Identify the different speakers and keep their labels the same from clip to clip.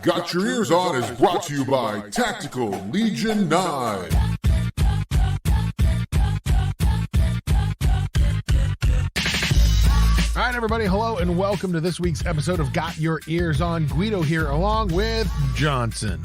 Speaker 1: Got Your Eers On is brought to you by Tactical Legion 9. All
Speaker 2: right, everybody, hello and welcome to this week's episode of Got Your Eers On. Guido here along with Johnson.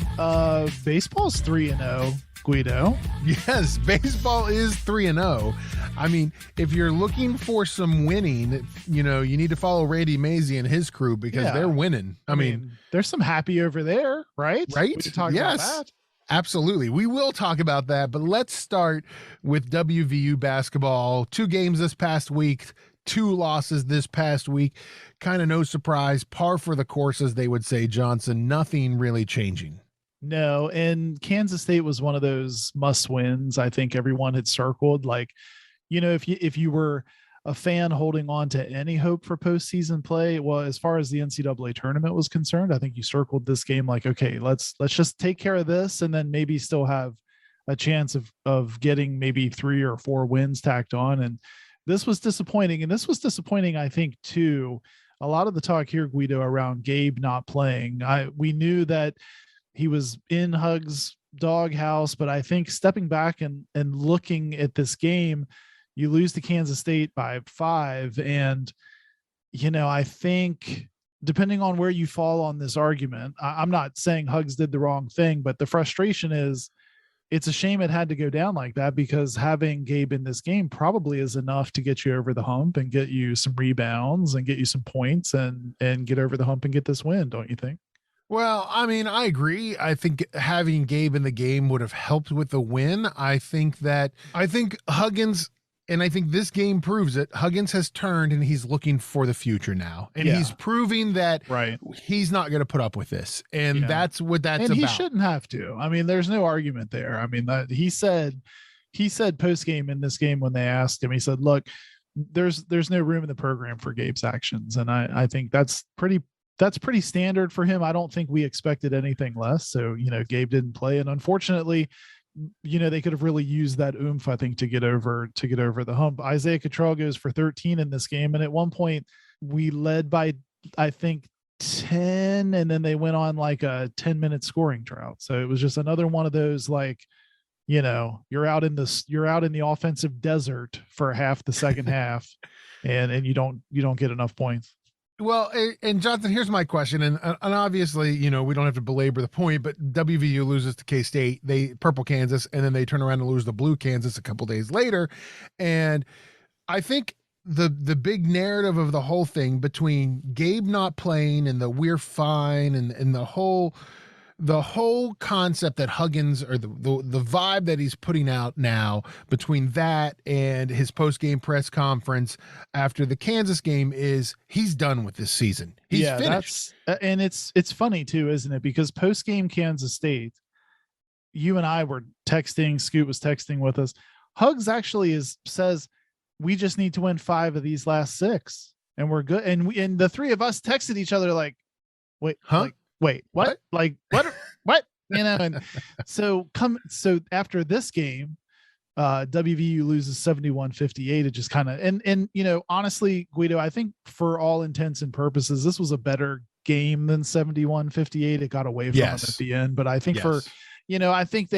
Speaker 3: Baseball's 3-0, Guido.
Speaker 2: Yes, baseball is 3-0. I mean, if you're looking for some winning, you need to follow Randy Mazey and his crew because they're winning. I mean,
Speaker 3: there's some happy over there, right?
Speaker 2: Right?
Speaker 3: We can talk about that.
Speaker 2: Absolutely. We will talk about that, but let's start with WVU basketball. 2 games this past week. 2 losses this past week. Kind of no surprise. Par for the course, as they would say, Johnson. Nothing really changing.
Speaker 3: No, and Kansas State was one of those must wins. I think everyone had circled. Like, if you were a fan holding on to any hope for postseason play, well, as far as the NCAA tournament was concerned, I think you circled this game like, okay, let's just take care of this, and then maybe still have a chance of getting maybe 3 or 4 wins tacked on. And this was disappointing. And this was disappointing, I think, too. A lot of the talk here, Guido, around Gabe not playing. We knew that he was in Hug's doghouse, but I think stepping back and looking at this game, you lose to Kansas State by 5. And, I think depending on where you fall on this argument, I'm not saying Hugs did the wrong thing, but the frustration is, it's a shame it had to go down like that, because having Gabe in this game probably is enough to get you over the hump and get you some rebounds and get you some points and get over the hump and get this win. Don't you think?
Speaker 2: Well, I mean, I agree. I think having Gabe in the game would have helped with the win. I think Huggins, and I think this game proves it, Huggins has turned and he's looking for the future now. And he's proving that he's not going to put up with this. And that's what that's about.
Speaker 3: And he shouldn't have to. I mean, there's no argument there. I mean, he said post game in this game when they asked him, he said, look, there's no room in the program for Gabe's actions. And I think that's pretty standard for him. I don't think we expected anything less. So, Gabe didn't play. And unfortunately, they could have really used that oomph, I think, to get over the hump. Isaiah Cottrell goes for 13 in this game. And at one point we led by, I think, 10, and then they went on like a 10-minute scoring drought. So it was just another one of those, like, you're out in the offensive desert for half the second half and you don't get enough points.
Speaker 2: Well, and Jonathan, here's my question. And obviously, we don't have to belabor the point, but WVU loses to K-State, purple Kansas, and then they turn around and lose to blue Kansas a couple days later. And I think the big narrative of the whole thing, between Gabe not playing and the we're fine and the whole concept that Huggins, or the vibe that he's putting out now, between that and his post-game press conference after the Kansas game, is he's done with this season. He's finished.
Speaker 3: And it's funny too, isn't it? Because post-game Kansas State, you and I were texting, Scoot was texting with us. Hugs actually says we just need to win 5 of these last 6 and we're good. And the 3 of us texted each other like, wait, huh? Like, wait, what? Like, what? And so after this game, WVU loses 71-58. It just kind of, and honestly, Guido, I think for all intents and purposes, this was a better game than 71-58. It got away from them at the end, but I think I think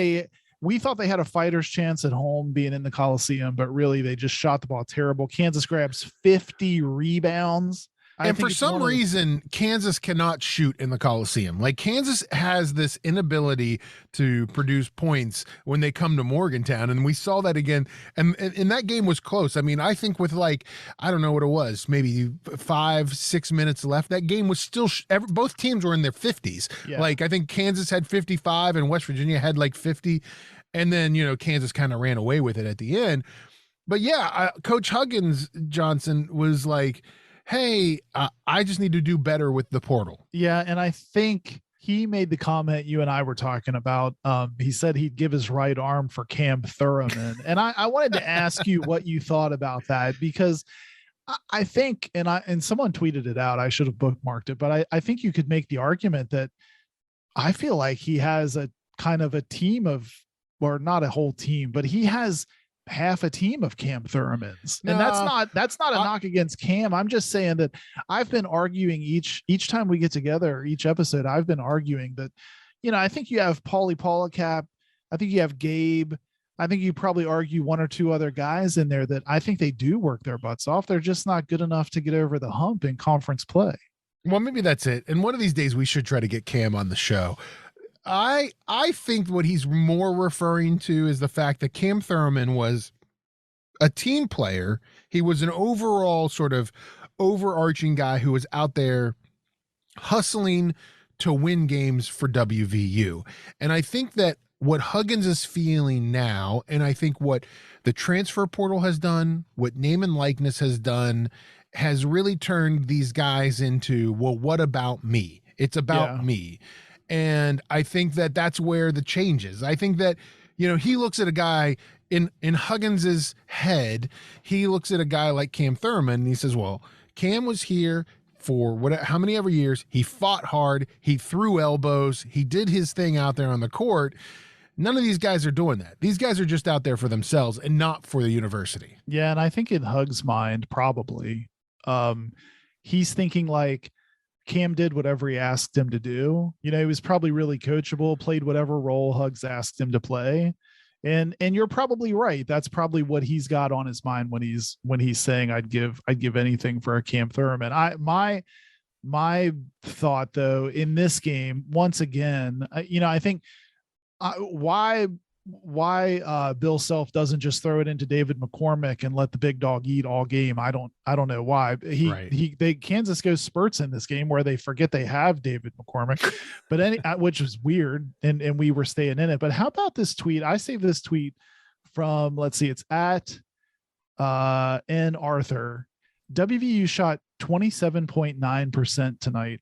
Speaker 3: we thought they had a fighter's chance at home being in the Coliseum, but really they just shot the ball terrible. Kansas grabs 50 rebounds.
Speaker 2: And for some reason, Kansas cannot shoot in the Coliseum. Like, Kansas has this inability to produce points when they come to Morgantown. And we saw that again. And that game was close. I mean, I think with I don't know what it was, maybe 5-6 minutes left, that game was still, both teams were in their 50s. Yeah. Like, I think Kansas had 55 and West Virginia had like 50. And then, Kansas kind of ran away with it at the end. But Coach Huggins, Johnson, was like, hey, I just need to do better with the portal.
Speaker 3: Yeah, and I think he made the comment you and I were talking about. He said he'd give his right arm for Cam Thurman. And I wanted to ask you what you thought about that, because I think, and someone tweeted it out, I should have bookmarked it, but I think you could make the argument that I feel like he has a kind of a team of, or not a whole team, but he has half a team of Cam Thurmans.
Speaker 2: No,
Speaker 3: And that's not a knock against Cam. I'm just saying that I've been arguing each time we get together, each episode, I've been arguing that, I think you have Paulie Polacap, I think you have Gabe, I think you probably argue one or two other guys in there that I think they do work their butts off. They're just not good enough to get over the hump in conference play.
Speaker 2: Well, maybe that's it. And one of these days we should try to get Cam on the show. I think what he's more referring to is the fact that Cam Thurman was a team player. He was an overall sort of overarching guy who was out there hustling to win games for WVU. And I think that what Huggins is feeling now, and I think what the transfer portal has done, what name and likeness has done, has really turned these guys into, well, what about me? It's about me. And I think that that's where the change is. I think that, he looks at a guy in Huggins's head, he looks at a guy like Cam Thurman and he says, well, Cam was here for how many ever years. He fought hard. He threw elbows. He did his thing out there on the court. None of these guys are doing that. These guys are just out there for themselves and not for the university.
Speaker 3: Yeah. And I think in Hug's mind, probably, he's thinking like Cam did whatever he asked him to do. He was probably really coachable, played whatever role Hugs asked him to play. And you're probably right. That's probably what he's got on his mind when he's saying I'd give anything for a Cam Thurman. My thought though, in this game, once again, I think why Bill Self doesn't just throw it into David McCormick and let the big dog eat all game. I don't know why. Kansas goes spurts in this game where they forget they have David McCormick, but which was weird, and we were staying in it. But how about this tweet? I saved this tweet from, let's see, it's at N Arthur. WVU shot 27.9% tonight.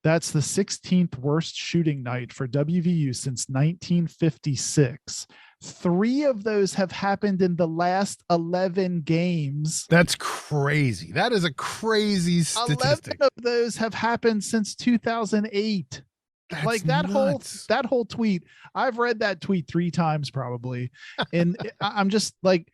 Speaker 3: That's the 16th worst shooting night for WVU since 1956. 3 of those have happened in the last 11 games.
Speaker 2: That's crazy. That is a crazy statistic.
Speaker 3: 11 of those have happened since 2008.
Speaker 2: That's
Speaker 3: like that
Speaker 2: nuts.
Speaker 3: whole tweet. I've read that tweet 3 times probably. And I'm just like,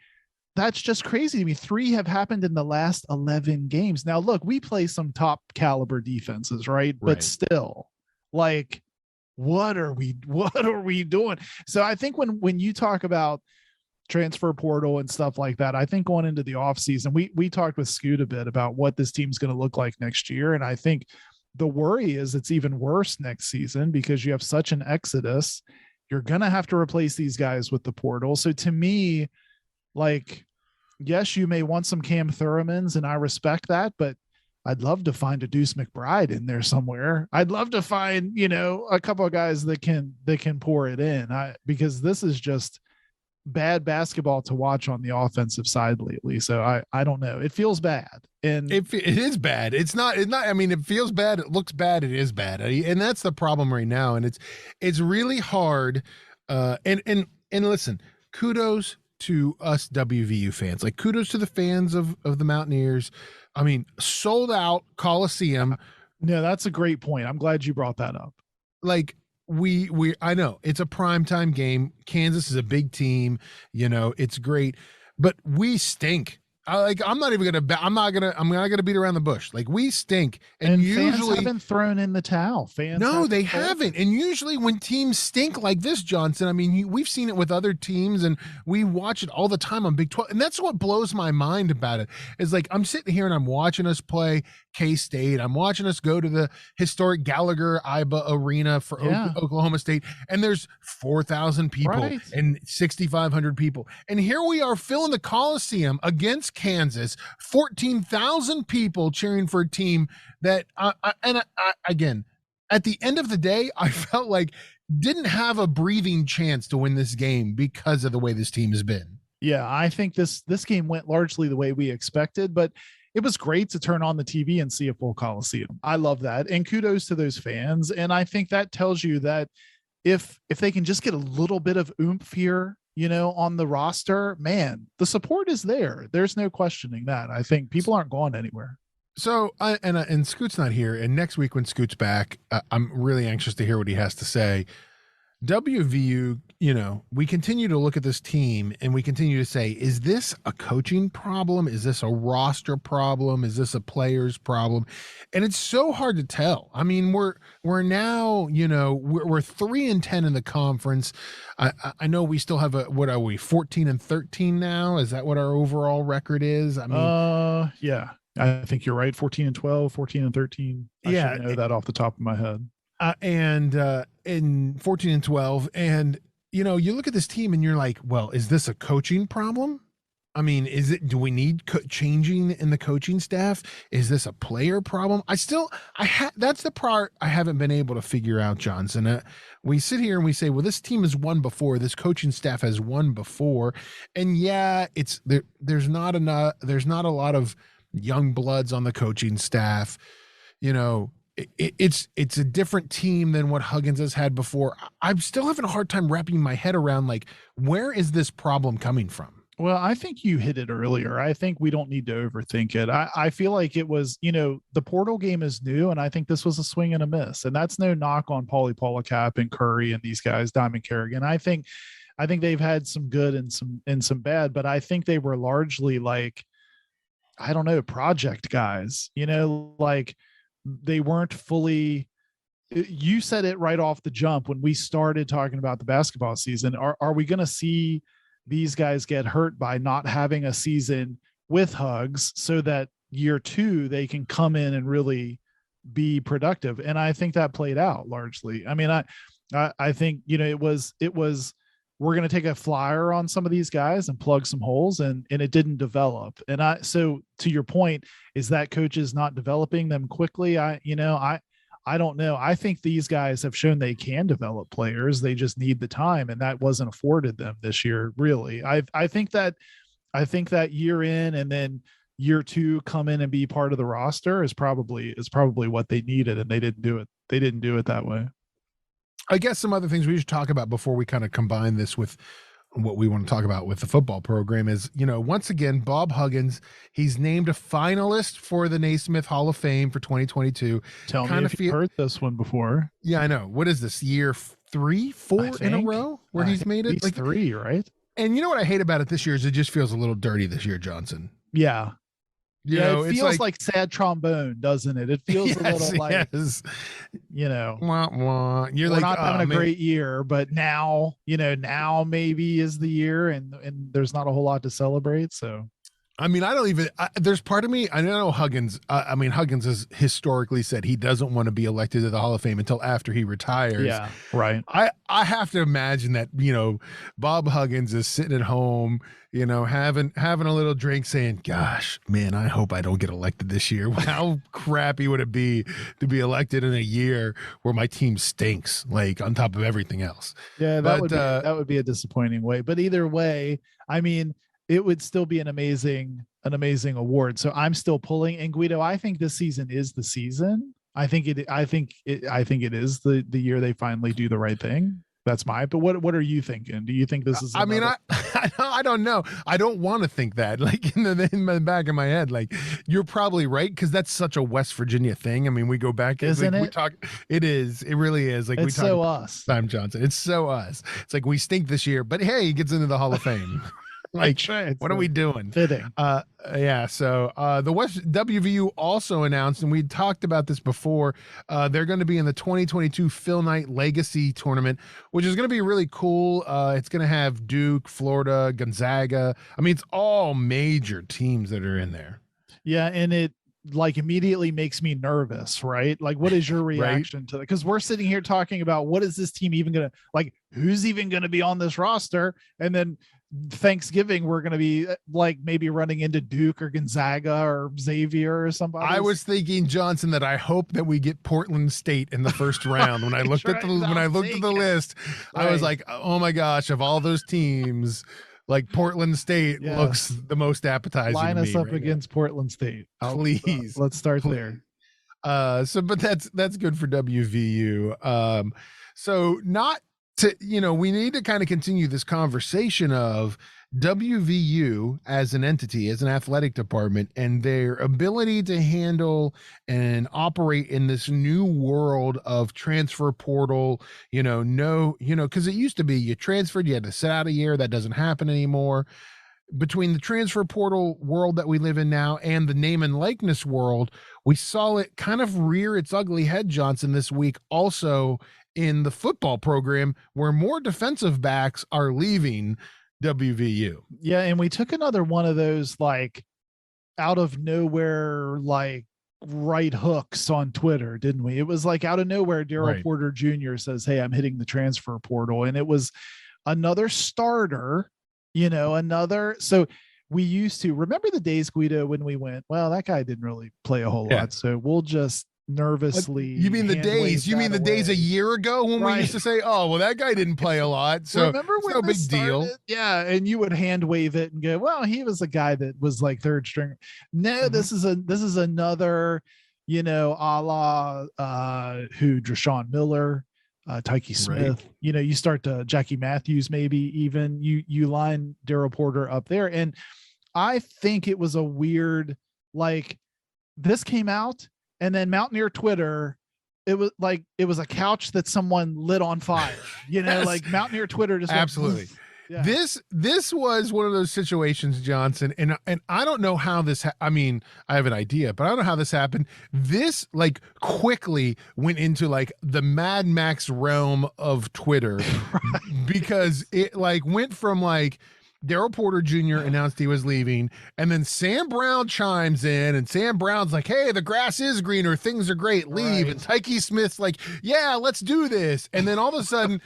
Speaker 3: that's just crazy to me. 3 have happened in the last 11 games. Now, look, we play some top caliber defenses, right? But still, like, what are we doing? So I think when you talk about transfer portal and stuff like that, I think going into the offseason, we talked with Scoot a bit about what this team's going to look like next year. And I think the worry is it's even worse next season because you have such an exodus. You're going to have to replace these guys with the portal. So to me, like, yes, you may want some Cam Thurmans, and I respect that, but I'd love to find a Deuce McBride in there somewhere. I'd love to find, a couple of guys that can pour it in. Because this is just bad basketball to watch on the offensive side lately. So I don't know. It feels bad. And
Speaker 2: it is bad. It's not, I mean, it feels bad. It looks bad. It is bad. And that's the problem right now. And it's really hard. And listen, kudos to us WVU fans. Like, kudos to the fans of the Mountaineers. I mean, sold out Coliseum.
Speaker 3: No, that's a great point. I'm glad you brought that up.
Speaker 2: Like, I know it's a primetime game. Kansas is a big team. It's great, but we stink. I'm not gonna beat around the bush. Like, we stink, and usually
Speaker 3: fans haven't thrown in the towel.
Speaker 2: They haven't. And usually when teams stink like this, Johnson, I mean, we've seen it with other teams, and we watch it all the time on Big 12. And that's what blows my mind about it. Is like, I'm sitting here and I'm watching us play K-State. I'm watching us go to the historic Gallagher-Iba Arena for Oklahoma State, and there's 4,000 people and 6,500 people. And here we are filling the Coliseum against Kansas, 14,000 people cheering for a team that again, at the end of the day, I felt like didn't have a breathing chance to win this game because of the way this team has been.
Speaker 3: Yeah, I think this game went largely the way we expected, but it was great to turn on the TV and see a full Coliseum. I love that. And kudos to those fans. And I think that tells you that if they can just get a little bit of oomph here, on the roster, man, the support is there. There's no questioning that. I think people aren't going anywhere.
Speaker 2: So, and Scoot's not here. And next week when Scoot's back, I'm really anxious to hear what he has to say. WVU, we continue to look at this team and we continue to say, is this a coaching problem? Is this a roster problem? Is this a players problem? And it's so hard to tell. I mean, we're now, we're 3-10 in the conference. I know we still have what are we, 14-13 now? Is that what our overall record is? I mean,
Speaker 3: yeah, I think you're right. 14-12, 14-13. I should know that off the top of my head.
Speaker 2: And in 14-12, and you look at this team and you're like, well, is this a coaching problem? I mean, do we need changing in the coaching staff? Is this a player problem? That's the part I haven't been able to figure out, Johnson. We sit here and we say, well, this team has won before. This coaching staff has won before. And yeah, there's not a lot of young bloods on the coaching staff. It's a different team than what Huggins has had before. I'm still having a hard time wrapping my head around, like, where is this problem coming from?
Speaker 3: Well, I think you hit it earlier. I think we don't need to overthink it. I feel like it was, the portal game is new, and I think this was a swing and a miss. And that's no knock on Paulie Polacap and Curry and these guys, Diamond Kerrigan. I think they've had some good and some bad, but I think they were largely like, I don't know, project guys, like they weren't fully. You said it right off the jump when we started talking about the basketball season. Are we going to see these guys get hurt by not having a season with Hugs so that year 2 they can come in and really be productive? And I think that played out largely. I mean, I think, it was, we're going to take a flyer on some of these guys and plug some holes, and it didn't develop. And so to your point, is that coaches not developing them quickly? I don't know. I think these guys have shown they can develop players. They just need the time, and that wasn't afforded them this year. Really. I think that year in and then year 2 come in and be part of the roster is probably what they needed. And they didn't do it. They didn't do it that way.
Speaker 2: I guess some other things we should talk about before we kind of combine this with what we want to talk about with the football program is, once again, Bob Huggins, he's named a finalist for the Naismith Hall of Fame for 2022.
Speaker 3: Tell me if you've heard this one before.
Speaker 2: Yeah, I know. What is this, year 3, 4 in a row where he's made it?
Speaker 3: Like 3, right?
Speaker 2: And you know what I hate about it this year is it just feels a little dirty this year, Johnson.
Speaker 3: Yeah. It feels like sad trombone, doesn't it? It feels a little like,
Speaker 2: wah, wah. You're
Speaker 3: we're not having a great year, but now maybe is the year, and there's not a whole lot to celebrate. So,
Speaker 2: I mean, there's part of me, I know Huggins, Huggins has historically said he doesn't want to be elected to the Hall of Fame until after he retires.
Speaker 3: Yeah, right.
Speaker 2: I have to imagine that, Bob Huggins is sitting at home, having a little drink saying, gosh, man, I hope I don't get elected this year. How crappy would it be to be elected in a year where my team stinks, like on top of everything else?
Speaker 3: Yeah, that would be a disappointing way. But either way, I mean, it would still be an amazing award. So I'm still pulling. And Guido, I think this season is the season. I think it is the year they finally do the right thing. That's but what are you thinking? Do you think this is?
Speaker 2: I don't know. I don't want to think that. Like in the back of my head, like you're probably right, because that's such a West Virginia thing. I mean, we go back.
Speaker 3: Isn't it?
Speaker 2: We talk. It is. It really is. Like
Speaker 3: it's so us.
Speaker 2: Time Johnson. It's so us. It's like we stink this year, but hey, he gets into the Hall of Fame. Like, what are we doing?
Speaker 3: Fitting.
Speaker 2: Yeah. So the WVU also announced, and we talked about this before, they're going to be in the 2022 Phil Knight Legacy Tournament, which is going to be really cool. It's going to have Duke, Florida, Gonzaga. I mean, it's all major teams that are in there.
Speaker 3: Yeah, and it like immediately makes me nervous, right? Like, what is your reaction to that? Because we're sitting here talking about what is this team even going to, like, who's even going to be on this roster? And then Thanksgiving we're going to be like maybe running into Duke or Gonzaga or Xavier or somebody.
Speaker 2: I was thinking, Johnson, that I hope that we get Portland State in the first round. When I looked at the list, I was like, oh my gosh, of all those teams, like Portland State looks the most appetizing.
Speaker 3: Line
Speaker 2: to
Speaker 3: us
Speaker 2: me
Speaker 3: up against Portland State,
Speaker 2: please.
Speaker 3: Let's start there.
Speaker 2: But that's good for WVU. So not we need to kind of continue this conversation of WVU as an entity, as an athletic department, and their ability to handle and operate in this new world of transfer portal, because it used to be you transferred, you had to sit out a year. That doesn't happen anymore. Between the transfer portal world that we live in now and the name and likeness world, we saw it kind of rear its ugly head, Johnson, this week also in the football program, where more defensive backs are leaving WVU.
Speaker 3: Yeah, and we took another one of those like out of nowhere like right hooks on Twitter, didn't we? It was like out of nowhere Daryl Porter Jr. says, "Hey, I'm hitting the transfer portal," and it was another starter, so we used to remember the days, Guido, when we went, well, that guy didn't really play a whole lot, so we'll just nervously.
Speaker 2: You mean the days? You mean the days a year ago when we used to say, "Oh, well, that guy didn't play a lot, so
Speaker 3: remember when
Speaker 2: no big deal."
Speaker 3: Yeah, and you would hand wave it and go, "Well, he was a guy that was like third string." No, this is another, a la Drashawn Miller, Tyke Smith. You start to Jackie Matthews, maybe even you line Daryl Porter up there, and I think it was a weird like this came out. And then Mountaineer Twitter, it was a couch that someone lit on fire.
Speaker 2: Yes.
Speaker 3: Like Mountaineer Twitter just
Speaker 2: absolutely. Yeah. This was one of those situations, Johnson, and I don't know how this. I mean, I have an idea, but I don't know how this happened. This like quickly went into like the Mad Max realm of Twitter, because it like went from like Daryl Porter Jr. announced he was leaving, and then Sam Brown chimes in, and Sam Brown's like, "Hey, the grass is greener, things are great, leave." And Tyke Smith's like, "Yeah, let's do this." And then all of a sudden,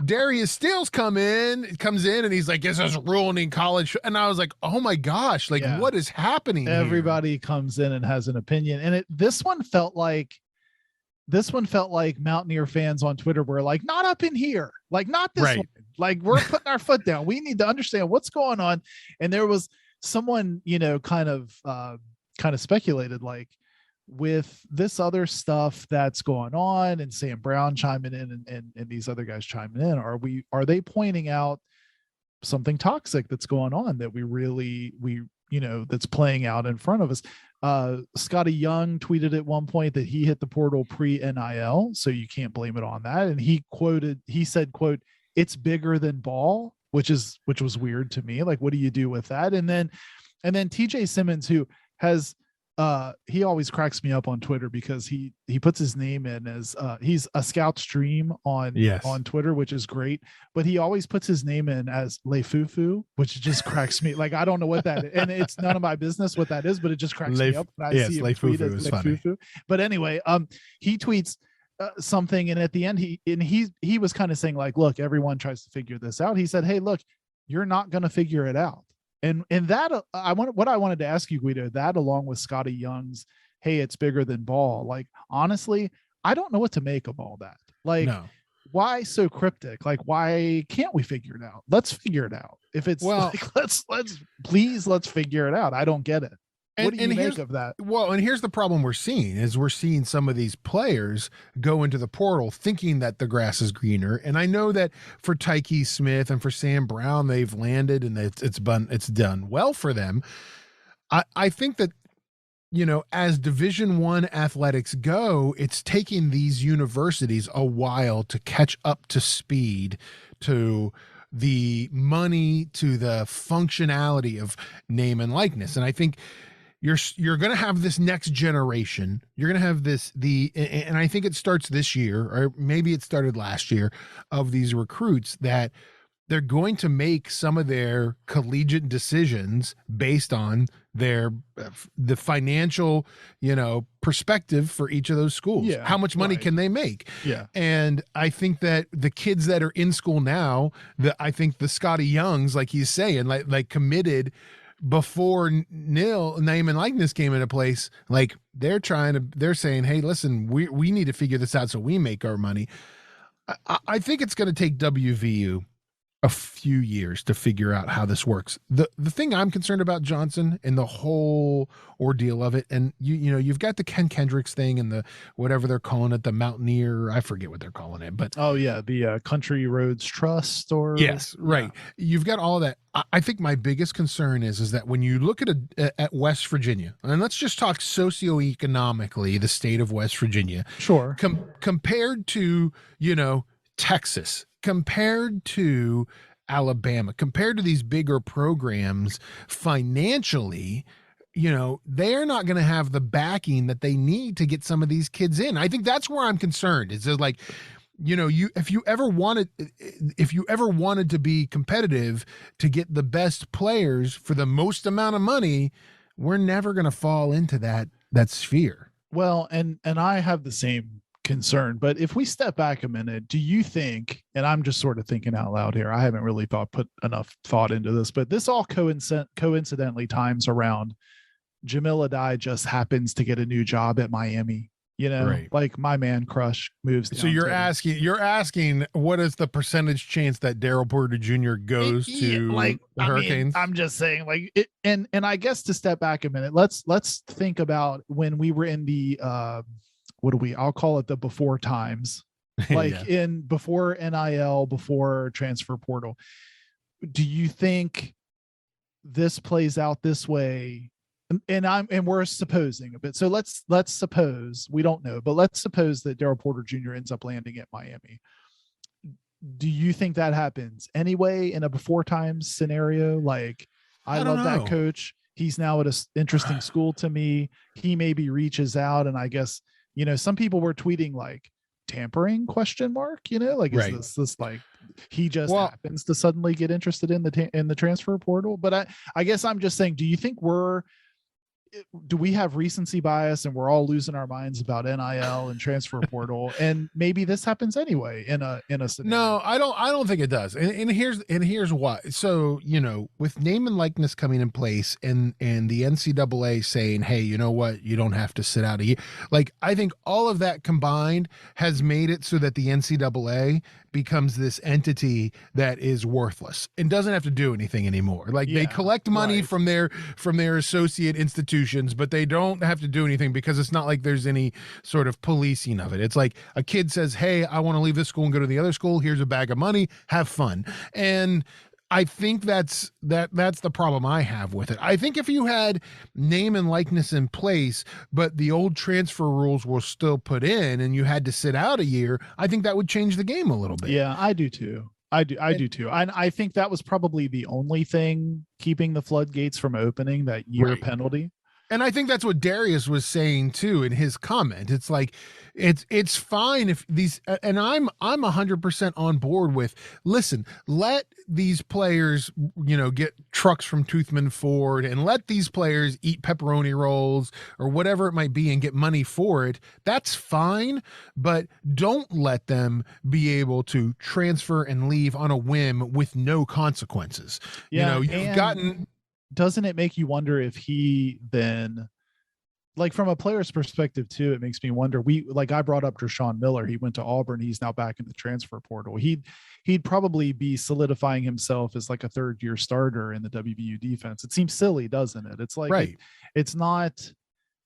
Speaker 2: Darius Stills comes in, and he's like, "This is ruining college." And I was like, "Oh my gosh, like what is happening?"
Speaker 3: Everybody
Speaker 2: here?
Speaker 3: Comes in and has an opinion, and this one felt like Mountaineer fans on Twitter were like, "Not up in here, like not this one." Like we're putting our foot down. We need to understand what's going on. And there was someone, kind of speculated like with this other stuff that's going on and Sam Brown chiming in and these other guys chiming in, are they pointing out something toxic that's going on that we that's playing out in front of us? Scotty Young tweeted at one point that he hit the portal pre-NIL, so you can't blame it on that. And he said, quote, "It's bigger than ball," which was weird to me. Like, what do you do with that? And then TJ Simmons, who has he always cracks me up on Twitter because he puts his name in as he's a Scout's Dream on Twitter, which is great, but he always puts his name in as Le Fufu, which just cracks me. Like, I don't know what that is, and it's none of my business what that is, but it just cracks me up when I see him tweet as Le Fufu. But anyway, he tweets something, and at the end he was kind of saying like, "Look, everyone tries to figure this out." He said, "Hey, look, you're not going to figure it out." And that I wanted to ask you, Guido, that along with Scotty Young's, "Hey, it's bigger than ball." Like, honestly, I don't know what to make of all that. Like, why so cryptic? Like, why can't we figure it out? Let's figure it out. If it's like, let's figure it out. I don't get it. What do you make of that?
Speaker 2: Well, and here's the problem we're seeing some of these players go into the portal thinking that the grass is greener. And I know that for Tyke Smith and for Sam Brown, they've landed and it's done well for them. I think that, as Division I athletics go, it's taking these universities a while to catch up to speed to the money, to the functionality of name and likeness. And I think you're going to have this next generation. You're going to have and I think it starts this year, or maybe it started last year, of these recruits that they're going to make some of their collegiate decisions based on the financial, perspective for each of those schools. Yeah, how much money can they make?
Speaker 3: Yeah.
Speaker 2: And I think that the kids that are in school now, I think the Scotty Youngs, like he's saying, like committed before name and likeness came into place, like they're saying, "Hey, listen, we need to figure this out so we make our money." I think it's going to take WVU a few years to figure out how this works. The thing I'm concerned about Johnson and the whole ordeal of it, and you know, you've got the Ken Kendricks thing and the whatever they're calling it, the Mountaineer, I forget what they're calling it, but
Speaker 3: oh yeah, the Country Roads Trust, or
Speaker 2: yes, right.
Speaker 3: yeah.
Speaker 2: You've got all that. I think my biggest concern is that when you look at West Virginia, and let's just talk socioeconomically, the state of West Virginia,
Speaker 3: Sure.
Speaker 2: compared to, you know, Texas, compared to Alabama, compared to these bigger programs financially, you know, they're not going to have the backing that they need to get some of these kids in. I think that's where I'm concerned. It's just like, you know, if you ever wanted to be competitive to get the best players for the most amount of money, we're never going to fall into that sphere.
Speaker 3: Well, and I have the same concern, but if we step back a minute, do you think, and I'm just sort of thinking out loud here, I haven't really put enough thought into this, but this all coincidentally times around Jamil Adai just happens to get a new job at Miami, you know,
Speaker 2: right.
Speaker 3: Like my man crush moves down.
Speaker 2: So you're asking what is the percentage chance that Daryl Porter Jr. goes to
Speaker 3: like
Speaker 2: the Hurricanes?
Speaker 3: I'm just saying, like it, and I guess to step back a minute, let's think about when we were in the I'll call it the before times, like
Speaker 2: yeah.
Speaker 3: before NIL, before transfer portal. Do you think this plays out this way? And we're supposing a bit. So let's suppose, we don't know, but let's suppose that Daryl Porter Jr. ends up landing at Miami. Do you think that happens anyway in a before times scenario? Like, I love that coach. He's now at an interesting school to me. He maybe reaches out, and I guess, you know, some people were tweeting like tampering ? You know, like,
Speaker 2: right.
Speaker 3: is this like he just happens to suddenly get interested in the transfer portal? But I guess I'm just saying, do you think do we have recency bias and we're all losing our minds about NIL and transfer portal, and maybe this happens anyway in a scenario?
Speaker 2: No, I don't think it does. And here's why. So, you know, with name and likeness coming in place and the NCAA saying, hey, you know what, you don't have to sit out a year. Like, I think all of that combined has made it so that the NCAA becomes this entity that is worthless and doesn't have to do anything anymore. Like, they collect money from their associate institutions, but they don't have to do anything because it's not like there's any sort of policing of it. It's like a kid says, hey, I want to leave this school and go to the other school. Here's a bag of money. Have fun. And I think that's the problem I have with it. I think if you had name and likeness in place, but the old transfer rules were still put in and you had to sit out a year, I think that would change the game a little bit.
Speaker 3: Yeah, I do too. I do too. And I think that was probably the only thing keeping the floodgates from opening, that year penalty.
Speaker 2: And I think that's what Darius was saying too in his comment. It's like, it's fine if these, and I'm 100% on board with, listen, let these players, you know, get trucks from Toothman Ford and let these players eat pepperoni rolls or whatever it might be and get money for it. That's fine, but don't let them be able to transfer and leave on a whim with no consequences.
Speaker 3: Yeah,
Speaker 2: you know, you've gotten.
Speaker 3: Doesn't it make you wonder if he then, like, from a player's perspective too, it makes me wonder, I brought up Deshaun Miller, he went to Auburn, he's now back in the transfer portal. He'd probably be solidifying himself as like a third year starter in the WVU defense. It seems silly, doesn't it? It's like,
Speaker 2: right.
Speaker 3: It's not.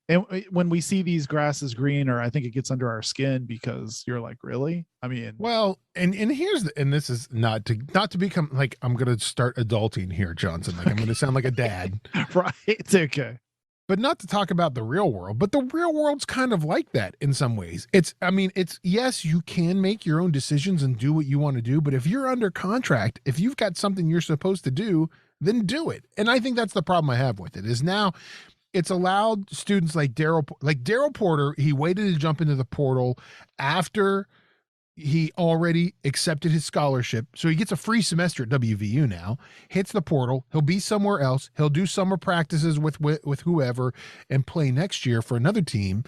Speaker 3: And when we see these grass is greener, I think it gets under our skin because you're like, really? I mean,
Speaker 2: well, and this is not to become like, I'm going to start adulting here, Johnson. Like, I'm going to sound like a dad.
Speaker 3: Right. It's okay.
Speaker 2: But not to talk about the real world, but the real world's kind of like that in some ways. It's yes, you can make your own decisions and do what you want to do. But if you're under contract, if you've got something you're supposed to do, then do it. And I think that's the problem I have with it is now it's allowed students like Daryl Porter. He waited to jump into the portal after he already accepted his scholarship. So he gets a free semester at WVU now, hits the portal. He'll be somewhere else. He'll do summer practices with whoever and play next year for another team.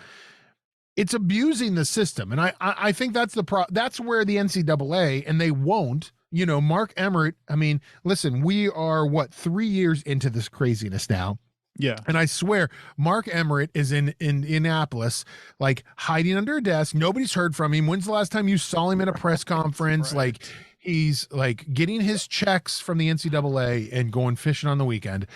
Speaker 2: It's abusing the system. And I think that's that's where the NCAA, and they won't, you know, Mark Emmert. I mean, listen, we are 3 years into this craziness now.
Speaker 3: Yeah.
Speaker 2: And I swear, Mark Emmert is in Indianapolis, like hiding under a desk. Nobody's heard from him. When's the last time you saw him at a press conference?
Speaker 3: Right.
Speaker 2: Like he's like getting his checks from the NCAA and going fishing on the weekend.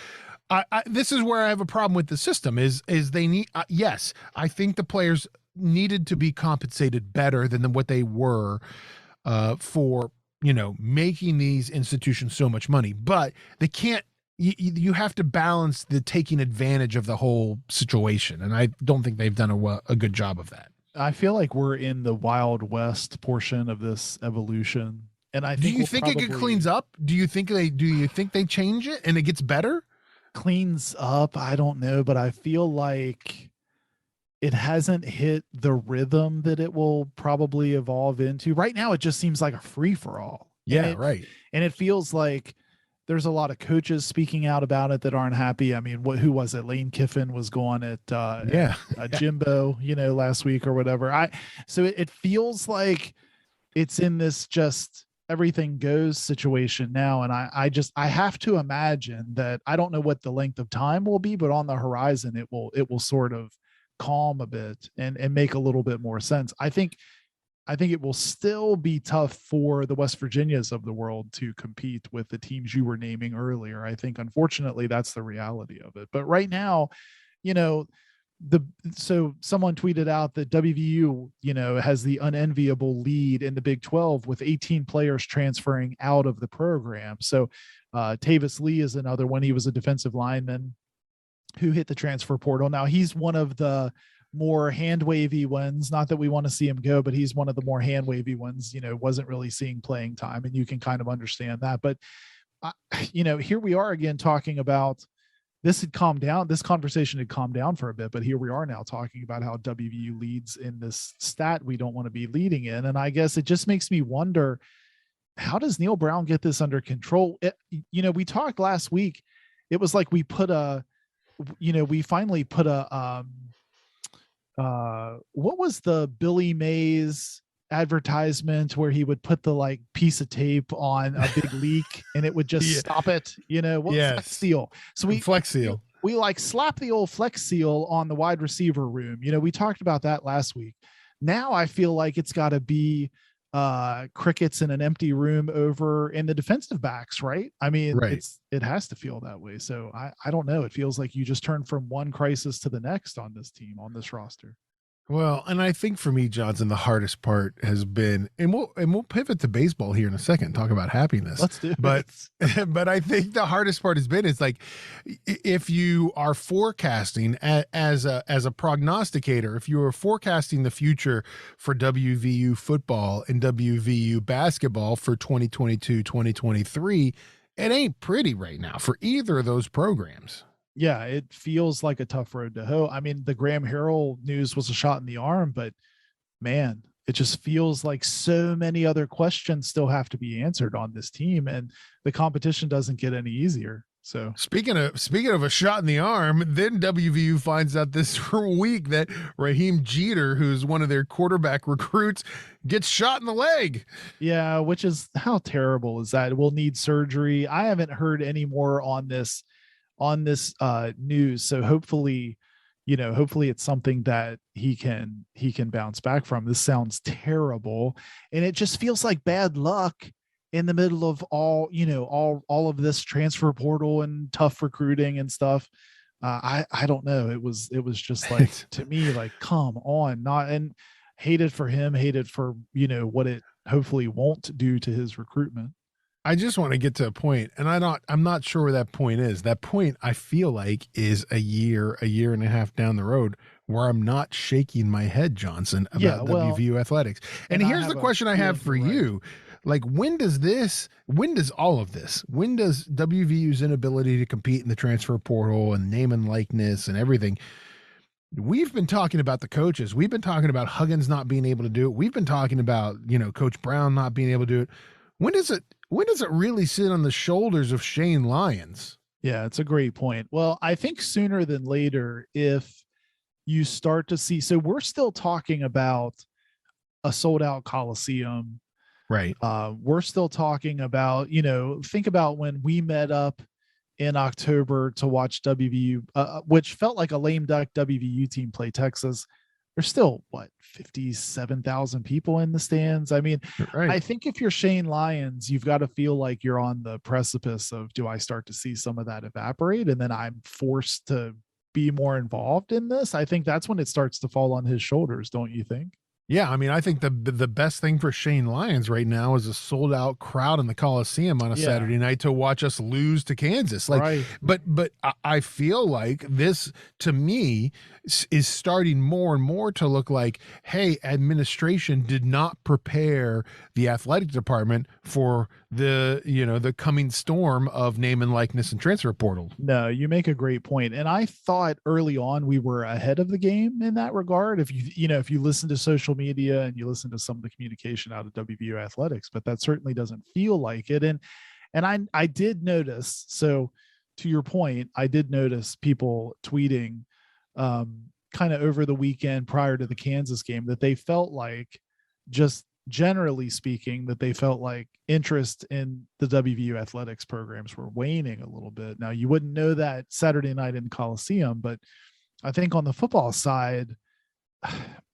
Speaker 2: This is where I have a problem with the system. Is they need? Yes, I think the players needed to be compensated better than what they were for making these institutions so much money, but they can't. You have to balance the taking advantage of the whole situation, and I don't think they've done a good job of that.
Speaker 3: I feel like we're in the Wild West portion of this evolution, and I think
Speaker 2: do you think it cleans up? Do you think they change it and it gets better?
Speaker 3: Cleans up? I don't know, but I feel like it hasn't hit the rhythm that it will probably evolve into. Right now, it just seems like a free for all.
Speaker 2: Yeah, right.
Speaker 3: And it feels like there's a lot of coaches speaking out about it that aren't happy. I mean, who was it? Lane Kiffin was going at Jimbo, last week or whatever. So it feels like it's in this just everything goes situation now. And I have to imagine that I don't know what the length of time will be, but on the horizon, it will sort of calm a bit and make a little bit more sense. I think it will still be tough for the West Virginias of the world to compete with the teams you were naming earlier. I think, unfortunately, that's the reality of it. But right now, so someone tweeted out that WVU, has the unenviable lead in the Big 12 with 18 players transferring out of the program. So Tavis Lee is another one. He was a defensive lineman who hit the transfer portal. Now he's one of the more hand wavy ones, not that we want to see him go, but he's one of the more hand wavy ones, wasn't really seeing playing time, and you can kind of understand that. But here we are again talking about this had calmed down. This conversation had calmed down for a bit, but here we are now talking about how WVU leads in this stat we don't want to be leading in. And I guess it just makes me wonder, how does Neil Brown get this under control? We talked last week. It was like we finally put a, what was the Billy Mays advertisement where he would put the piece of tape on a big leak and it would just stop it, Flex Seal. So Flex Seal. We slap the old Flex Seal on the wide receiver room. We talked about that last week. Now I feel like it's got to be crickets in an empty room over in the defensive backs, right? I mean,
Speaker 2: right.
Speaker 3: It has to feel that way. So I don't know. It feels like you just turn from one crisis to the next on this team, on this roster.
Speaker 2: Well, and I think for me, Johnson, the hardest part has been, and we'll pivot to baseball here in a second, talk about happiness.
Speaker 3: Let's do it.
Speaker 2: But I think the hardest part has been, it's like, if you are forecasting as a prognosticator, if you are forecasting the future for WVU football and WVU basketball for 2022, 2023, it ain't pretty right now for either of those programs.
Speaker 3: Yeah, it feels like a tough road to hoe. I mean, the Graham Harrell news was a shot in the arm, but man, it just feels like so many other questions still have to be answered on this team, and the competition doesn't get any easier. So
Speaker 2: speaking of a shot in the arm, then WVU finds out this week that Raheem Jeter, who's one of their quarterback recruits, gets shot in the leg.
Speaker 3: Yeah, which is, how terrible is that? We'll need surgery. I haven't heard any more on this news. So hopefully it's something that he can bounce back from. This sounds terrible. And it just feels like bad luck in the middle of all of this transfer portal and tough recruiting and stuff. I don't know. It was just like, to me, like, come on, and hated for him, hated for, what it hopefully won't do to his recruitment.
Speaker 2: I just want to get to a point, and I'm not sure where that point is. That point, I feel like, is a year and a half down the road, where I'm not shaking my head, Johnson, about WVU athletics. And here's the question I have for you. Like, when does WVU's inability to compete in the transfer portal and name and likeness and everything? We've been talking about the coaches. We've been talking about Huggins not being able to do it. We've been talking about, Coach Brown not being able to do it. When does it really sit on the shoulders of Shane Lyons?
Speaker 3: Yeah, it's a great point. Well, I think sooner than later, if you start to see, so we're still talking about a sold out Coliseum.
Speaker 2: Right.
Speaker 3: We're still talking about, think about when we met up in October to watch WVU, which felt like a lame duck WVU team play Texas. There's still 57,000 people in the stands. I mean,
Speaker 2: Right.
Speaker 3: I think if you're Shane Lyons, you've got to feel like you're on the precipice of, do I start to see some of that evaporate? And then I'm forced to be more involved in this. I think that's when it starts to fall on his shoulders. Don't you think?
Speaker 2: Yeah, I mean, I think the best thing for Shane Lyons right now is a sold out crowd in the Coliseum on a Saturday night to watch us lose to Kansas. Like,
Speaker 3: right.
Speaker 2: but I feel like this to me is starting more and more to look like, hey, administration did not prepare the athletic department for the coming storm of name and likeness and transfer portal.
Speaker 3: No, you make a great point. And I thought early on we were ahead of the game in that regard. If if you listen to social media and you listen to some of the communication out of WVU athletics, but that certainly doesn't feel like it. And I did notice, so to your point, I did notice people tweeting kind of over the weekend prior to the Kansas game that they felt like, just generally speaking, that they felt like interest in the WVU athletics programs were waning a little bit. Now, you wouldn't know that Saturday night in the Coliseum, but I think on the football side,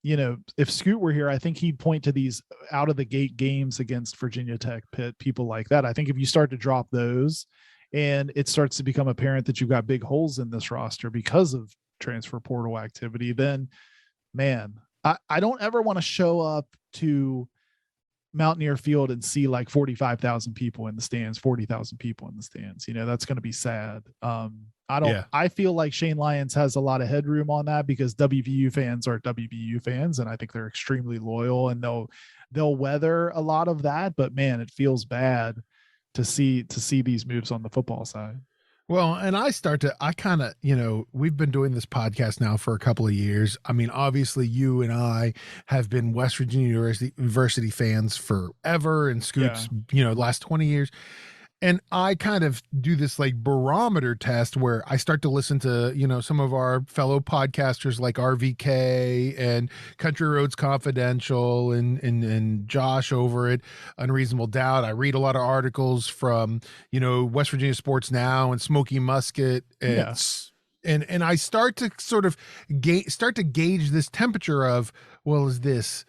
Speaker 3: if Scoot were here, I think he'd point to these out of the gate games against Virginia Tech, Pitt, people like that. I think if you start to drop those and it starts to become apparent that you've got big holes in this roster because of transfer portal activity, then man, I don't ever want to show up to Mountaineer Field and see like 45,000 people in the stands, 40,000 people in the stands. That's going to be sad. I feel like Shane Lyons has a lot of headroom on that because WVU fans are WVU fans. And I think they're extremely loyal and they'll weather a lot of that, but man, it feels bad to see these moves on the football side.
Speaker 2: Well, and I kind of, we've been doing this podcast now for a couple of years. I mean, obviously you and I have been West Virginia University fans forever and Scoot's, last 20 years. And I kind of do this like barometer test where I start to listen to, some of our fellow podcasters like RVK and Country Roads Confidential and Josh over at Unreasonable Doubt. I read a lot of articles from, West Virginia Sports Now and Smoky Musket. And I start to sort of gauge this temperature of, well, is this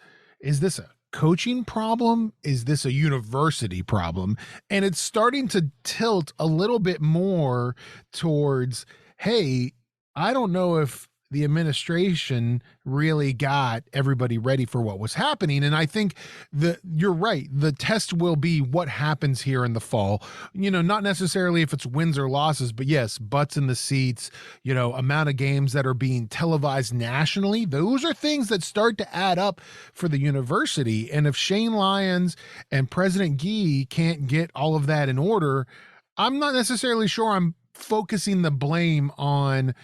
Speaker 2: a coaching problem? Is this a university problem? And it's starting to tilt a little bit more towards, hey, I don't know if the administration really got everybody ready for what was happening. And I think you're right. The test will be what happens here in the fall, not necessarily if it's wins or losses, but yes, butts in the seats, amount of games that are being televised nationally. Those are things that start to add up for the university. And if Shane Lyons and President Gee can't get all of that in order, I'm not necessarily sure I'm focusing the blame on,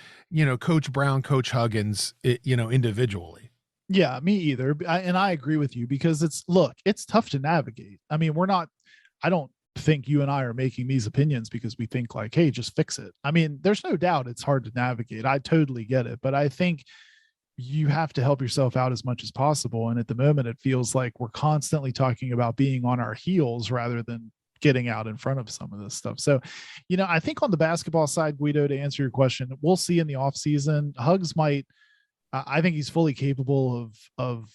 Speaker 2: Coach Brown, Coach Huggins, individually.
Speaker 3: Yeah, me either. And I agree with you because it's tough to navigate. I mean, I don't think you and I are making these opinions because we think like, hey, just fix it. I mean, there's no doubt it's hard to navigate. I totally get it. But I think you have to help yourself out as much as possible. And at the moment, it feels like we're constantly talking about being on our heels rather than getting out in front of some of this stuff. So, I think on the basketball side, Guido, to answer your question, we'll see in the off season. Hugs I think he's fully capable of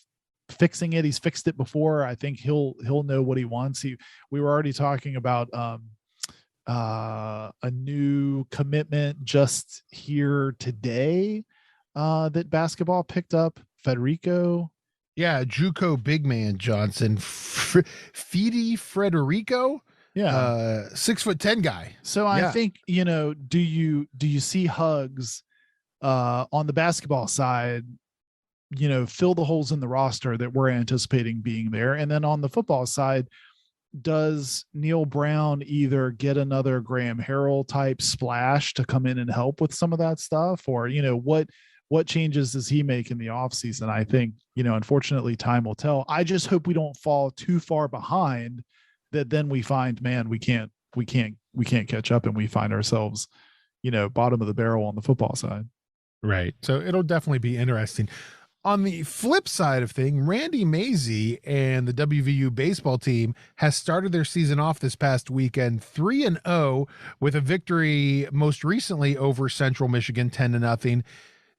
Speaker 3: fixing it. He's fixed it before. I think he'll know what he wants. We were already talking about a new commitment just here today that basketball picked up, Federico.
Speaker 2: Yeah, JUCO big man Johnson, Fede Frederico.
Speaker 3: Yeah.
Speaker 2: 6'10" guy.
Speaker 3: So I think, do you see Hugs on the basketball side, fill the holes in the roster that we're anticipating being there? And then on the football side, does Neil Brown either get another Graham Harrell type splash to come in and help with some of that stuff? Or, what changes does he make in the offseason? I think, unfortunately, time will tell. I just hope we don't fall too far behind that then we find, man, we can't catch up and we find ourselves, bottom of the barrel on the football side.
Speaker 2: Right. So it'll definitely be interesting. On the flip side of thing, Randy Mazey and the WVU baseball team has started their season off this past weekend 3-0 with a victory most recently over Central Michigan 10-0.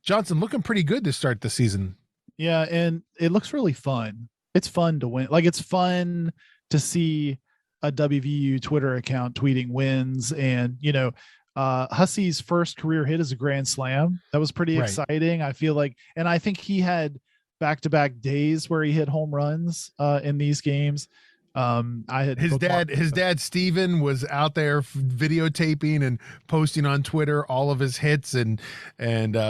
Speaker 2: Johnson looking pretty good to start the season.
Speaker 3: Yeah, and it looks really fun. It's fun to win. Like, it's fun to see a WVU Twitter account tweeting wins, and Hussey's first career hit is a grand slam. That was pretty exciting. I feel like, and I think he had back-to-back days where he hit home runs in these games.
Speaker 2: His dad Steven was out there videotaping and posting on Twitter all of his hits, and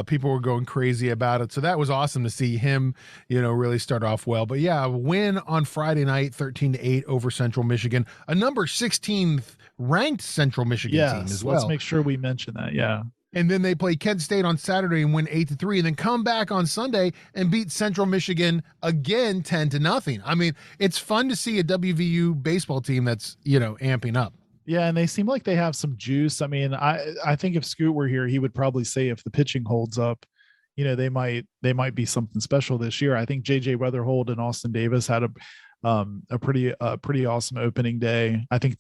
Speaker 2: people were going crazy about it. So that was awesome to see him, really start off well. But yeah, a win on Friday night, 13-8 over Central Michigan, a number 16th ranked Central Michigan team as well.
Speaker 3: Let's make sure we mention that. Yeah.
Speaker 2: And then they play Kent State on Saturday and win 8-3, and then come back on Sunday and beat Central Michigan again 10-0. I mean, it's fun to see a WVU baseball team that's, amping up.
Speaker 3: Yeah, and they seem like they have some juice. I mean, I think if Scoot were here, he would probably say if the pitching holds up, they might be something special this year. I think JJ Weatherhold and Austin Davis had a pretty awesome opening day. I think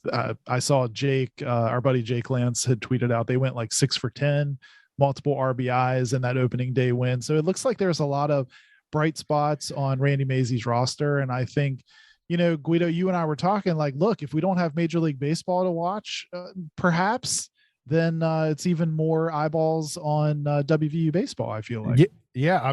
Speaker 3: I saw Jake, our buddy Jake Lance, had tweeted out they went like 6 for 10, multiple RBIs in that opening day win. So it looks like there's a lot of bright spots on Randy Mazey's roster. And I think, Guido, you and I were talking like, look, if we don't have Major League Baseball to watch, perhaps, then it's even more eyeballs on WVU baseball, I feel like.
Speaker 2: Yeah, I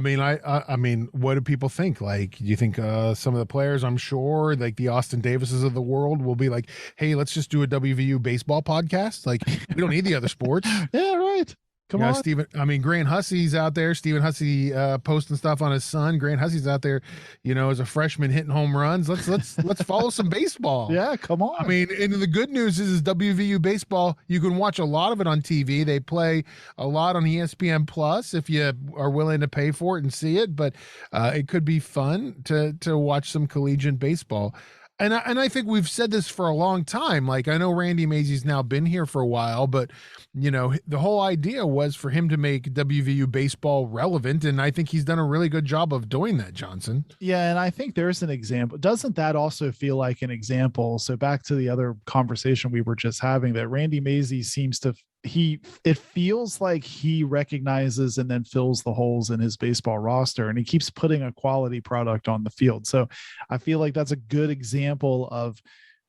Speaker 2: mean, what do people think? Like, do you think some of the players, I'm sure, like the Austin Davises of the world, will be like, hey, let's just do a WVU baseball podcast? Like, we don't need the other sports.
Speaker 3: Yeah, right. Come on.
Speaker 2: Grant Hussey's out there. Stephen Hussey posting stuff on his son. Grant Hussey's out there, as a freshman hitting home runs. Let's follow some baseball.
Speaker 3: Yeah, come on.
Speaker 2: I mean, and the good news is WVU baseball, you can watch a lot of it on TV. They play a lot on ESPN Plus if you are willing to pay for it and see it. But it could be fun to watch some collegiate baseball. And I think we've said this for a long time. Like, I know Randy Mazey's now been here for a while, but, the whole idea was for him to make WVU baseball relevant. And I think he's done a really good job of doing that, Johnson.
Speaker 3: Yeah. And I think there's an example. Doesn't that also feel like an example? So back to the other conversation we were just having, that Randy Mazey seems to, it feels like he recognizes and then fills the holes in his baseball roster, and he keeps putting a quality product on the field. So I feel like that's a good example of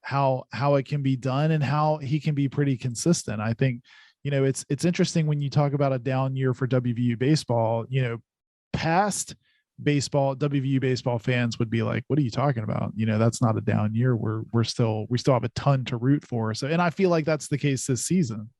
Speaker 3: how it can be done and how he can be pretty consistent. I think, it's interesting when you talk about a down year for WVU baseball, past baseball, WVU baseball fans would be like, what are you talking about? That's not a down year. we still have a ton to root for. So, and I feel like that's the case this season.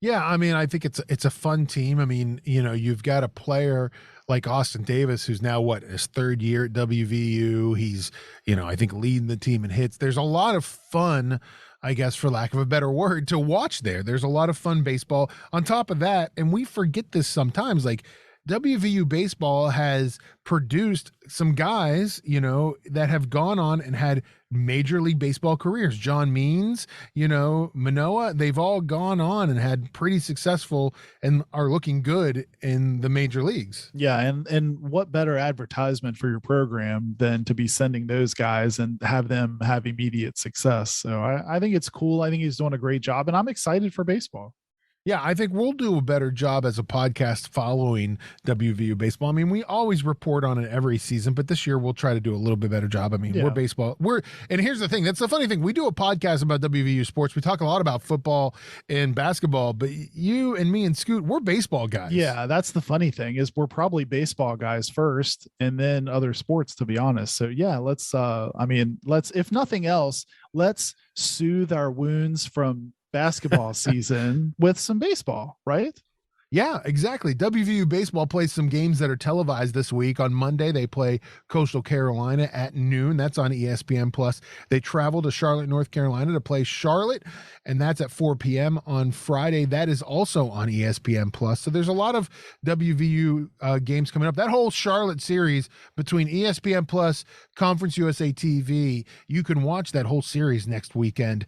Speaker 2: Yeah, I mean, I think it's a fun team. I mean, you've got a player like Austin Davis, who's now his third year at WVU. He's, I think leading the team in hits. There's a lot of fun, I guess, for lack of a better word, to watch there. There's a lot of fun baseball. On top of that, and we forget this sometimes, like WVU baseball has produced some guys, that have gone on and had Major League Baseball careers. John Means, Manoa, they've all gone on and had pretty successful and are looking good in the major leagues.
Speaker 3: Yeah. And what better advertisement for your program than to be sending those guys and have them have immediate success. So I think it's cool. I think he's doing a great job, and I'm excited for baseball.
Speaker 2: Yeah, I think we'll do a better job as a podcast following WVU baseball. I mean, we always report on it every season, but this year we'll try to do a little bit better job. I mean, We're baseball. And here's the thing. That's the funny thing. We do a podcast about WVU sports. We talk a lot about football and basketball, but you and me and Scoot, we're baseball guys.
Speaker 3: Yeah, that's the funny thing, is we're probably baseball guys first and then other sports, to be honest. So yeah, let's if nothing else, let's soothe our wounds from basketball season with some baseball, right?
Speaker 2: Yeah, exactly. WVU baseball plays some games that are televised this week. On Monday, they play Coastal Carolina at noon. That's on ESPN Plus. They travel to Charlotte, North Carolina to play Charlotte, and that's at 4 p.m. on Friday. That is also on ESPN Plus. So there's a lot of WVU games coming up. That whole Charlotte series between ESPN Plus, Conference USA TV, you can watch that whole series next weekend.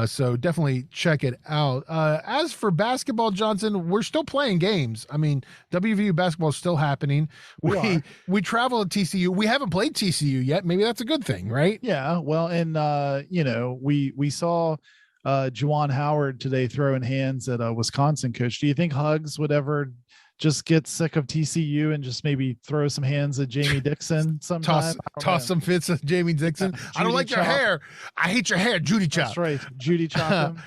Speaker 2: So definitely check it out. As for basketball, Johnson, we're still playing playing games. I mean, WVU basketball is still happening. We travel to TCU. We haven't played TCU yet. Maybe that's a good thing, right?
Speaker 3: Yeah. Well, and we saw Juwan Howard today throwing hands at a Wisconsin coach. Do you think Hugs would ever just get sick of TCU and just maybe throw some hands at Jamie Dixon sometime?
Speaker 2: Toss some fits at Jamie Dixon. I don't like your hair. I hate your hair, Judy Chop.
Speaker 3: That's right, Judy Chop.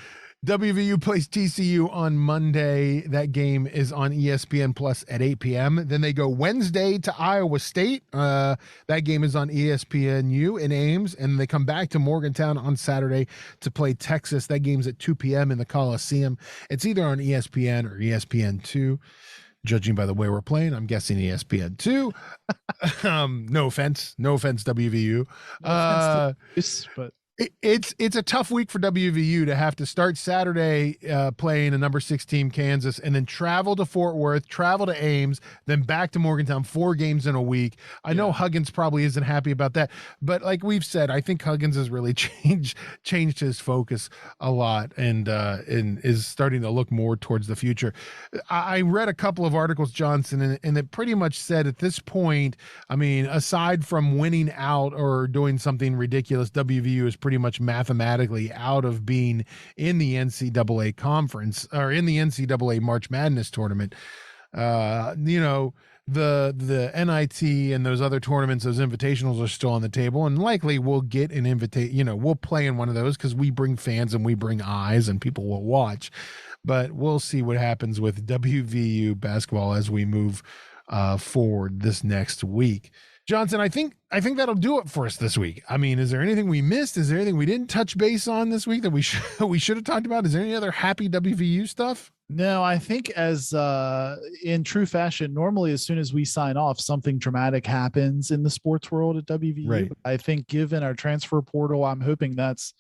Speaker 2: WVU plays TCU on Monday. That game is on ESPN Plus at 8 p.m. Then they go Wednesday to Iowa State. That game is on ESPNU in Ames. And they come back to Morgantown on Saturday to play Texas. That game's at 2 p.m. in the Coliseum. It's either on ESPN or ESPN2. Judging by the way we're playing, I'm guessing ESPN2. No offense, WVU.
Speaker 3: But
Speaker 2: It's a tough week for WVU to have to start Saturday playing a number 6 team, Kansas, and then travel to Fort Worth, travel to Ames, then back to Morgantown, 4 games in a week. I know Huggins probably isn't happy about that, but like we've said, I think Huggins has really changed his focus a lot and is starting to look more towards the future. I read a couple of articles, Johnson, and it pretty much said at this point, I mean, aside from winning out or doing something ridiculous, WVU is pretty much mathematically out of being in the NCAA conference or in the NCAA March Madness tournament. The NIT and those other tournaments, those invitationals are still on the table, and likely we'll get an invitation. We'll play in one of those because we bring fans and we bring eyes and people will watch. But we'll see what happens with WVU basketball as we move forward this next week. Johnson, I think that'll do it for us this week. I mean, is there anything we missed? Is there anything we didn't touch base on this week that we should have talked about? Is there any other happy WVU stuff?
Speaker 3: No, I think as in true fashion, normally as soon as we sign off, something dramatic happens in the sports world at WVU.
Speaker 2: Right.
Speaker 3: I think given our transfer portal, I'm hoping that's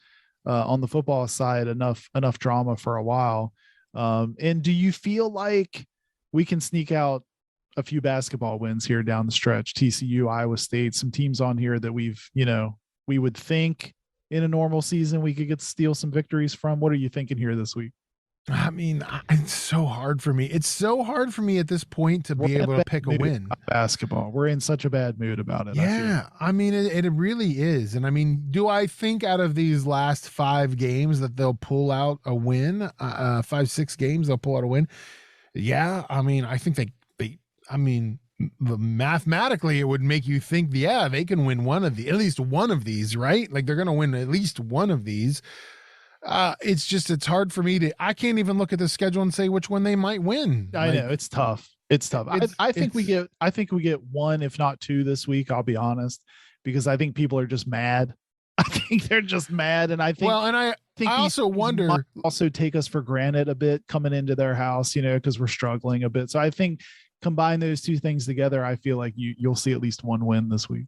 Speaker 3: on the football side enough drama for a while. And do you feel like we can sneak out a few basketball wins here down the stretch? TCU, Iowa State, some teams on here that we would think in a normal season we could steal some victories from. What are you thinking here this week?
Speaker 2: I mean, it's so hard for me. It's so hard for me at this point to be able to pick a win.
Speaker 3: Basketball. We're in such a bad mood about it.
Speaker 2: Yeah. I mean, it really is. And I mean, do I think out of these last 5 games that they'll pull out a win? 5-6 games, they'll pull out a win. Yeah. I mean, I think mathematically it would make you think, they can win at least one of these, right? Like they're going to win at least one of these. It's hard for me I can't even look at the schedule and say which one they might win.
Speaker 3: I know it's tough. I think we get 1, if not 2 this week. I'll be honest, because I think people are just mad. I think they're just mad. And I think,
Speaker 2: I also wonder,
Speaker 3: might also take us for granted a bit coming into their house, because we're struggling a bit. So I think combine those 2 things together, I feel like you'll see at least 1 win this week.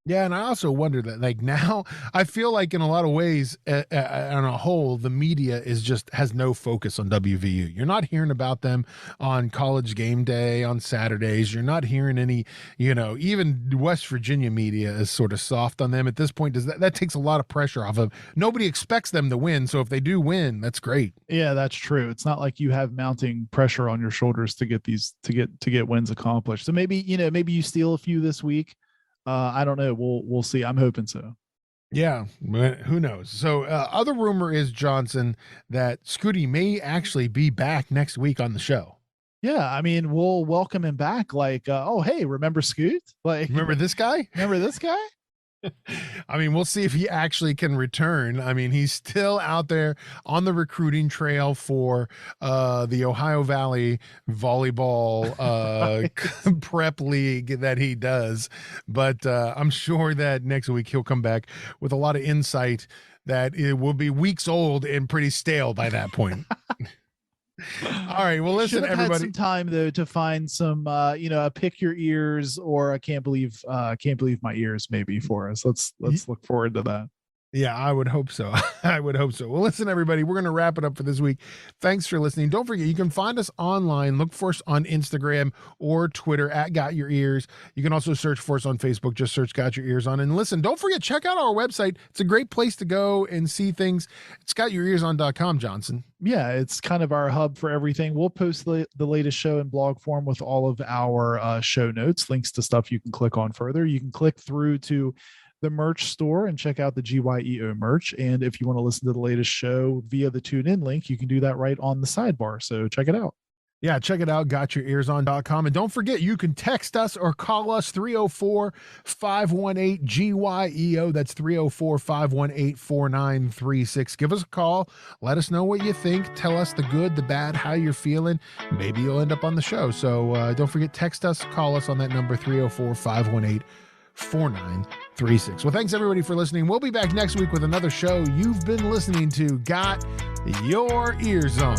Speaker 2: Yeah, and I also wonder that, like, now I feel like in a lot of ways, on a whole, the media has no focus on WVU. You're not hearing about them on College Game Day on Saturdays. You're not hearing any, even West Virginia media is sort of soft on them at this point. That takes a lot of pressure off of. Nobody expects them to win, so if they do win, that's great.
Speaker 3: Yeah, that's true. It's not like you have mounting pressure on your shoulders to get wins accomplished. So maybe you steal a few this week. I don't know. We'll see. I'm hoping so.
Speaker 2: Yeah, who knows? So other rumor is, Johnson, that Scooty may actually be back next week on the show.
Speaker 3: Yeah, I mean, we'll welcome him back. Like, oh, hey, remember Scoot? Like,
Speaker 2: remember this guy?
Speaker 3: Remember this guy?
Speaker 2: I mean, we'll see if he actually can return. I mean, he's still out there on the recruiting trail for the Ohio Valley volleyball prep league that he does. But I'm sure that next week he'll come back with a lot of insight that it will be weeks old and pretty stale by that point. All right. Well, listen, everybody.
Speaker 3: Had some time though to find some, a pick your ears or I can't believe my ears maybe for us. Let's look forward to that.
Speaker 2: Yeah, I would hope so. I would hope so. Well, listen, everybody, we're going to wrap it up for this week. Thanks for listening. Don't forget, you can find us online. Look for us on Instagram or Twitter at Got Your Ears. You can also search for us on Facebook. Just search Got Your Ears On. And listen, don't forget, check out our website. It's a great place to go and see things. It's gotyourearson.com, Johnson.
Speaker 3: Yeah, it's kind of our hub for everything. We'll post the latest show in blog form with all of our show notes, links to stuff you can click on further. You can click through to the merch store and check out the GYEO merch. And if you want to listen to the latest show via the TuneIn link, you can do that right on the sidebar. So check it out.
Speaker 2: Yeah, check it out, gotyourearson.com. And don't forget, you can text us or call us 304-518-GYEO. That's 304-518-4936. Give us a call. Let us know what you think. Tell us the good, the bad, how you're feeling. Maybe you'll end up on the show. So don't forget, text us, call us on that number, 304-518-4936. Well, thanks everybody for listening. We'll be back next week with another show. You've been listening to Got Your Ears On.